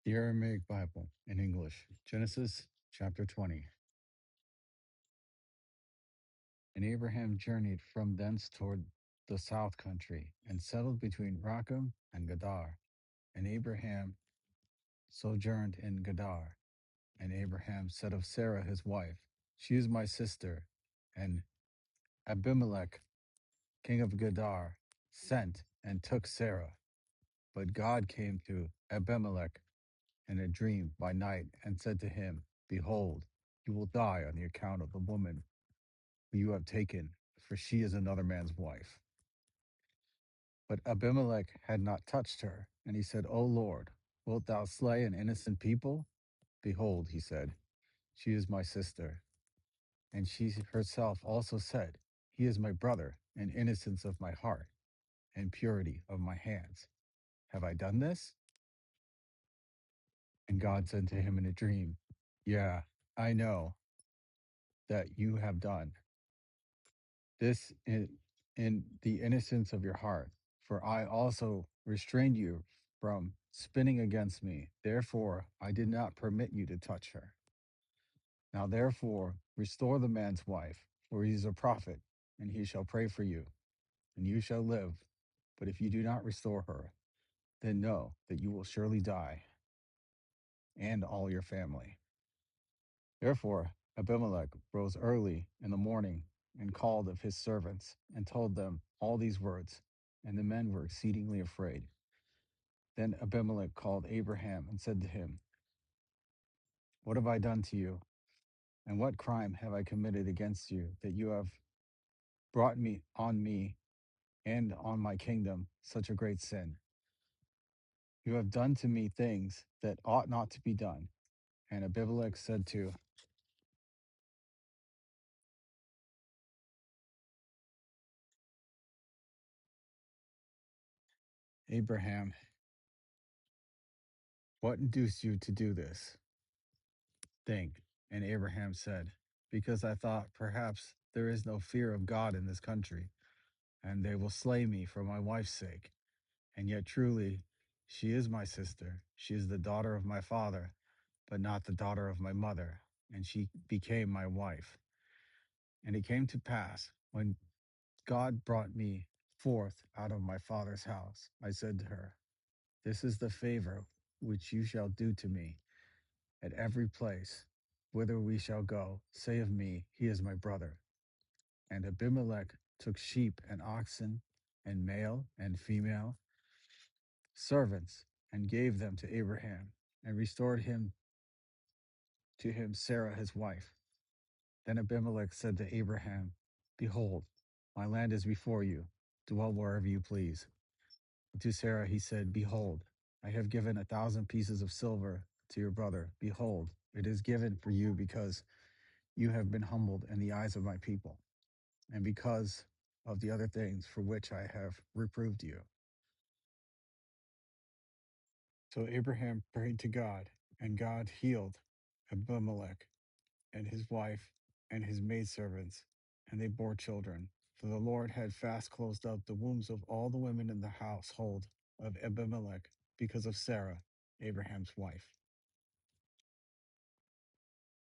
The Aramaic Bible in English, Genesis chapter 20. And Abraham journeyed from thence toward the south country and settled between Racham and Gadar. And Abraham sojourned in Gadar. And Abraham said of Sarah his wife, She is my sister. And Abimelech, king of Gadar, sent and took Sarah. But God came to Abimelech in a dream by night and said to him, Behold, you will die on the account of the woman who you have taken, for she is another man's wife. But Abimelech had not touched her, and he said, O Lord, wilt thou slay an innocent people? Behold, he said, she is my sister. And she herself also said, He is my brother, in innocence of my heart, and purity of my hands. Have I done this? And God said to him in a dream, Yeah, I know that you have done this in the innocence of your heart, for I also restrained you from spinning against me. Therefore, I did not permit you to touch her. Now, therefore, restore the man's wife, for he is a prophet, and he shall pray for you, and you shall live. But if you do not restore her, then know that you will surely die, and all your family. Therefore, Abimelech rose early in the morning and called of his servants and told them all these words, and the men were exceedingly afraid. Then Abimelech called Abraham and said to him, What have I done to you? And what crime have I committed against you that you have brought me and on my kingdom such a great sin? You have done to me things that ought not to be done. And Abimelech said to Abraham, What induced you to do this thing? And Abraham said, Because I thought perhaps there is no fear of God in this country, and they will slay me for my wife's sake. And yet truly, she is my sister. She is the daughter of my father, but not the daughter of my mother, and she became my wife. And it came to pass, when God brought me forth out of my father's house, I said to her, This is the favor which you shall do to me. At every place whither we shall go, say of me, He is my brother. And Abimelech took sheep and oxen, and male and female servants, and gave them to Abraham, and restored him to him Sarah his wife. Then Abimelech said to Abraham, Behold, my land is before you, dwell wherever you please. And to Sarah he said, Behold, I have given 1,000 pieces of silver to your brother. Behold, it is given for you because you have been humbled in the eyes of my people, and because of the other things for which I have reproved you. So Abraham prayed to God, and God healed Abimelech and his wife and his maidservants, and they bore children. For the Lord had fast closed up the wombs of all the women in the household of Abimelech because of Sarah, Abraham's wife.